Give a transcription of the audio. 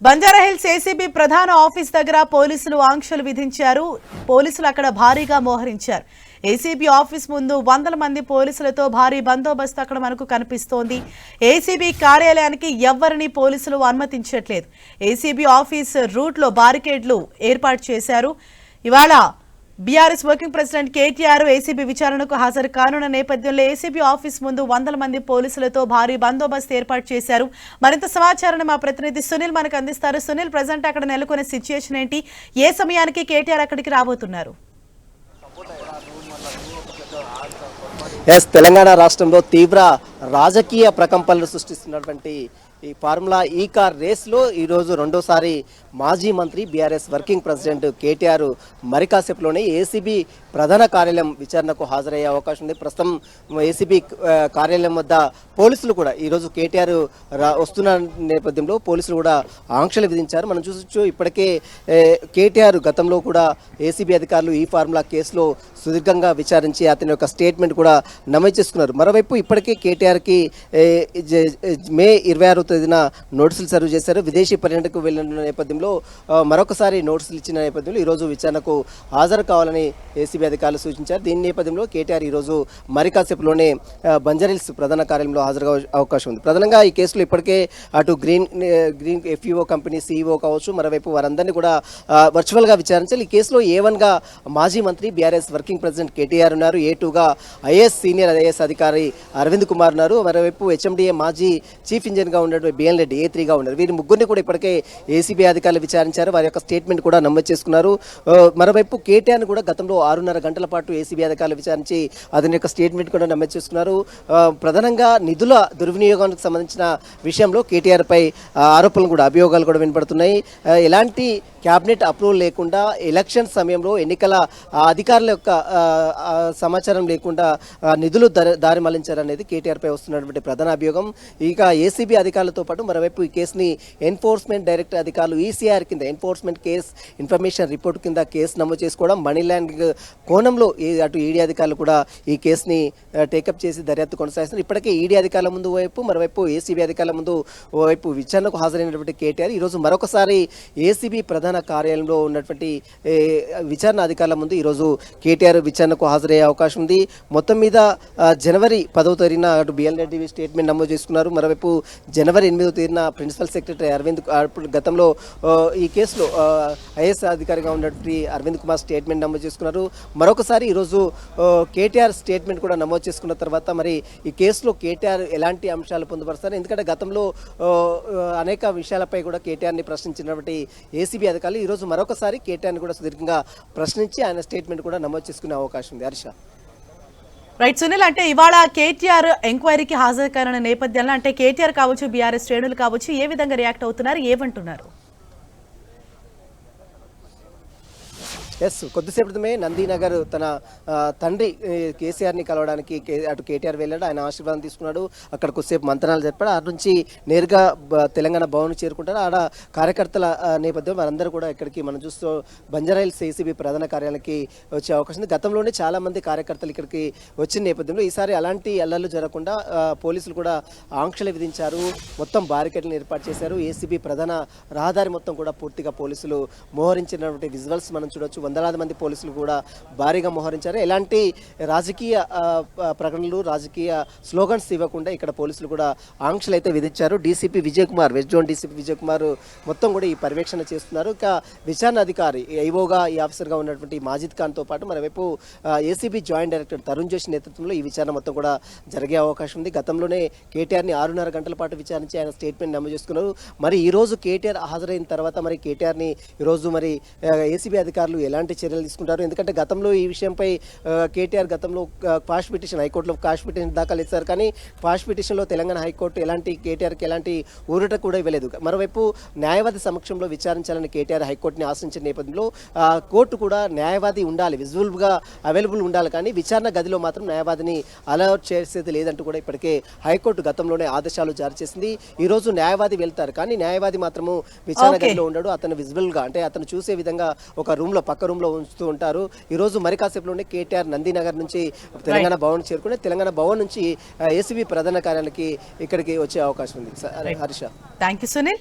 Banjara Hills ACB ప్రధాన office దగ్గర పోలీసులు ఆంక్షలు విధించారు. పోలీసులు అక్కడ భారీగా మోహరించారు. ఏసీబీ ఆఫీస్ ముందు వందల మంది పోలీసులతో భారీ బందోబస్తు అక్కడ మనకు కనిపిస్తోంది. ఏసీబీ కార్యాలయానికి ఎవ్వరిని పోలీసులు అనుమతించట్లేదు. ఏసీబీ ఆఫీస్ రూట్ లో బారికేడ్లు ఏర్పాటు చేశారు. ఇవాళ BRS working president KTR ACB విచారణకు హాజరు కానున్న నేపథ్యంలో ఏసీబీ ఆఫీస్ ముందు వందల మంది పోలీసులతో భారీ బందోబస్తు ఏర్పాటు చేశారు. మరింత సమాచారాన్ని మా ప్రతినిధి సునీల్ మనకు అందిస్తారు. సునీల్, ప్రజెంట్ అక్కడ నెలకొనే సిచ్యుయేషన్ ఏంటి? ఏ సమయానికి కేటీఆర్ అక్కడికి రాబోతున్నారు? తెలంగాణ రాష్ట్రంలో తీవ్ర రాజకీయ ప్రకంపనలు సృష్టిస్తున్నటువంటి ఈ ఫార్ములా ఈ కార్ రేస్లో ఈరోజు రెండోసారి మాజీ మంత్రి బీఆర్ఎస్ వర్కింగ్ ప్రెసిడెంట్ కేటీఆర్ మరి కాసేపులోనే ఏసీబీ ప్రధాన కార్యాలయం విచారణకు హాజరయ్యే అవకాశం ఉంది. ప్రస్తుతం ఏసీబీ కార్యాలయం వద్ద పోలీసులు కూడా ఈరోజు కేటీఆర్ వస్తున్న నేపథ్యంలో పోలీసులు కూడా ఆంక్షలు విధించారు. మనం చూసొచ్చు, ఇప్పటికే కేటీఆర్ గతంలో కూడా ఏసీబీ అధికారులు ఈ ఫార్ములా కేసులో సుదీర్ఘంగా విచారించి అతని యొక్క స్టేట్మెంట్ కూడా నమోదు చేసుకున్నారు. మరోవైపు ఇప్పటికే కేటీఆర్కి మే 26వ తేదీన నోటీసులు సర్వ్ చేశారు. విదేశీ పర్యటనకు వెళ్లిన నేపథ్యంలో మరొకసారి నోటీసులు ఇచ్చిన నేపథ్యంలో ఈరోజు విచారణకు హాజరు కావాలని ఏసీబీ అధికారులు సూచించారు. దీని నేపథ్యంలో కేటీఆర్ ఈరోజు మరి కాసేపులోనే బంజారాహిల్స్ ప్రధాన కార్యాలయంలో హాజరు అవకాశం ఉంది. ప్రధానంగా ఈ కేసులో ఇప్పటికే అటు గ్రీన్ ఎఫ్ఈఓ కంపెనీ సీఈఓ కావచ్చు, మరోవైపు వారందరినీ కూడా వర్చువల్గా విచారించాలి. ఈ కేసులో A1గా మాజీ మంత్రి బీఆర్ఎస్ వర్కింగ్ ప్రెసిడెంట్ కేటీఆర్ ఉన్నారు. A2గా సీనియర్ ఐఏఎస్ అధికారి అరవింద్ కుమార్ ఉన్నారు. మరోవైపు హెచ్ఎండిఏ మాజీ చీఫ్ ఇంజనీర్గా ఉన్నటువంటి బిఎన్ రెడ్డి A3గా ఉన్నారు. వీరి ముగ్గురిని కూడా ఇప్పటికే ఏసీబీ అధికారులు విచారించారు. వారి యొక్క స్టేట్మెంట్ కూడా నమోదు చేసుకున్నారు. మరోవైపు కేటీఆర్ని కూడా గతంలో 6.5 గంటల పాటు ఏసీబీ అధికారులు విచారించి అతని యొక్క స్టేట్మెంట్ కూడా నమోదు చేసుకున్నారు. ప్రధానంగా నిధుల దుర్వినియోగానికి సంబంధించిన విషయంలో కేటీఆర్ పై ఆరోపణలు కూడా అభియోగాలు కూడా వినపడుతున్నాయి. ఎలాంటి క్యాబినెట్ అప్రూవల్ లేకుండా ఎలక్షన్ సమయంలో ఎన్నికల అధికారుల యొక్క సమాచారం లేకుండా నిధులు దారి మళ్లించారనేది కేటీఆర్ పై వస్తున్నటువంటి ప్రధాన అభియోగం. ఇక ఏసీబీ అధికారులతో పాటు మరోవైపు ఈ కేసుని ఎన్ఫోర్స్మెంట్ డైరెక్టర్ అధికారులు ఈసీఆర్ కింద ఎన్ఫోర్స్మెంట్ కేస్ ఇన్ఫర్మేషన్ రిపోర్ట్ కింద కేసు నమోదు చేసుకోవడం, మనీ ల్యాండింగ్ కోణంలో అటు ఈడీ అధికారులు కూడా ఈ కేసుని టేకప్ చేసి దర్యాప్తు కొనసాగిస్తున్నారు. ఇప్పటికే ఈడీ అధికారుల ముందు వైపు, మరోవైపు ఏసీబీ అధికారుల ముందు వైపు విచారణకు హాజరైనటువంటి కేటీఆర్ ఈరోజు మరొకసారి ఏసీబీ ప్రధాన కార్యాలయంలో ఉన్నటువంటి విచారణ అధికారుల ముందు ఈరోజు కేటీఆర్ విచారణకు హాజరయ్యే అవకాశం ఉంది. మొత్తం మీద జనవరి 10వ తేదీన అటు బిఎన్ రెడ్డి స్టేట్మెంట్ నమోదు చేసుకున్నారు. మరోవైపు జనవరి 8వ తేదీన ప్రిన్సిపల్ సెక్రటరీ అరవింద్ గతంలో ఈ కేసులో ఐఏఎస్ అధికారిగా ఉన్నటువంటి అరవింద్ కుమార్ స్టేట్మెంట్ నమోదు చేసుకున్నారు. మరొకసారి ఈరోజు కేటీఆర్ స్టేట్మెంట్ కూడా నమోదు చేసుకున్న తర్వాత మరి ఈ కేసులో కేటీఆర్ ఎలాంటి అంశాలు పొందుపరుస్తారు? ఎందుకంటే గతంలో అనేక విషయాలపై కూడా కేటీఆర్ని ప్రశ్నించినటువంటి ఏసీబీ అధికారులు ఈరోజు మరొకసారి కేటీఆర్ని కూడా సుదీర్ఘంగా ప్రశ్నించి ఆయన స్టేట్మెంట్ కూడా నమోదు చేసుకునే అవకాశం ఉంది. హర్ష, రైట్ సునీల్, అంటే ఇవాళ కేటీఆర్ ఎంక్వైరీకి హాజరు కానున్న నేపథ్యంలో అంటే కేటీఆర్ కావచ్చు, బీఆర్ఎస్ శ్రేణులు కావచ్చు, ఏ విధంగా రియాక్ట్ అవుతున్నారు, ఏమంటున్నారు? కొద్దిసేపు క్రితమే నందీనగర్ తన తండ్రి కేసీఆర్ని కలవడానికి అటు కేటీఆర్ వెళ్ళాడు. ఆయన ఆశీర్వాదం తీసుకున్నాడు. అక్కడ కొద్దిసేపు మంతనాలు జరిపాడు. అటు నుంచి నేరుగా తెలంగాణ భవన్ చేరుకుంటారు. ఆడ కార్యకర్తల నేపథ్యం వారందరూ కూడా ఇక్కడికి మనం చూస్తూ బంజారాహిల్స్ ఏసీబీ ప్రధాన కార్యాలయానికి వచ్చే అవకాశం ఉంది. గతంలోనే చాలా మంది కార్యకర్తలు ఇక్కడికి వచ్చిన నేపథ్యంలో ఈసారి అలాంటి అల్లర్లు జరగకుండా పోలీసులు కూడా ఆంక్షలు విధించారు. మొత్తం బారికేడ్లను ఏర్పాటు చేశారు. ఏసీబీ ప్రధాన రహదారి మొత్తం కూడా పూర్తిగా పోలీసులు మోహరించినటువంటి విజువల్స్ మనం చూడొచ్చు. వందలాది మంది పోలీసులు కూడా భారీగా మోహరించారు. ఎలాంటి రాజకీయ ప్రకటనలు, రాజకీయ స్లోగన్స్ ఇవ్వకుండా ఇక్కడ పోలీసులు కూడా ఆంక్షలు అయితే విధించారు. DCP Vijay Kumar, west zone DCP Vijay Kumar మొత్తం కూడా ఈ పర్యవేక్షణ చేస్తున్నారు. ఇక విచారణ అధికారి ఐఓగా ఈ ఆఫీసర్గా ఉన్నటువంటి మాజిద్ ఖాన్తో పాటు మరోవైపు ACB joint director Tarun Joshi నేతృత్వంలో ఈ విచారణ మొత్తం కూడా జరిగే అవకాశం ఉంది. గతంలోనే కేటీఆర్ని 6.5 గంటల పాటు విచారించి ఆయన స్టేట్మెంట్ నమోదు చేసుకున్నారు. మరి ఈరోజు కేటీఆర్ హాజరైన తర్వాత మరి కేటీఆర్ని ఈరోజు మరి ఏసీబీ అధికారులు ఎలాంటి చర్యలు తీసుకుంటారు? ఎందుకంటే గతంలో ఈ విషయంపై కేటీఆర్ గతంలో క్వాష్ పిటిషన్ హైకోర్టులో క్వాష్ పిటిషన్ దాఖలు చేశారు. కానీ క్వాష్ పిటిషన్లో తెలంగాణ హైకోర్టు ఎలాంటి కేటీఆర్కి ఎలాంటి ఊరట కూడా ఇవ్వలేదు. మరోవైపు న్యాయవాది సమక్షంలో విచారించాలని కేటీఆర్ హైకోర్టుని ఆశించిన నేపథ్యంలో కోర్టు కూడా న్యాయవాది ఉండాలి, విజువల్గా అవైలబుల్ ఉండాలి, కానీ విచారణ గదిలో మాత్రం న్యాయవాదిని అలౌట్ చేసేది లేదంటూ కూడా ఇప్పటికే హైకోర్టు గతంలోనే ఆదేశాలు జారీ చేసింది. ఈరోజు న్యాయవాది వెళ్తారు, కానీ న్యాయవాది మాత్రము విచారణ గదిలో ఉండడు. అతను విజువల్గా అంటే అతను చూసే విధంగా ఒక రూమ్లో పక్క రూమ్లో ఉంచుతూ ఉంటారు. ఈ రోజు మరి కాసేపులోనే కేటీఆర్ నందీనగర్ నుంచి తెలంగాణ భవన్ చేరుకుని తెలంగాణ భవన్ నుంచి ఏసీబీ ప్రధాన కార్యాలయానికి ఇక్కడికి వచ్చే అవకాశం ఉంది. హర్ష, థాంక్యూ సునీల్.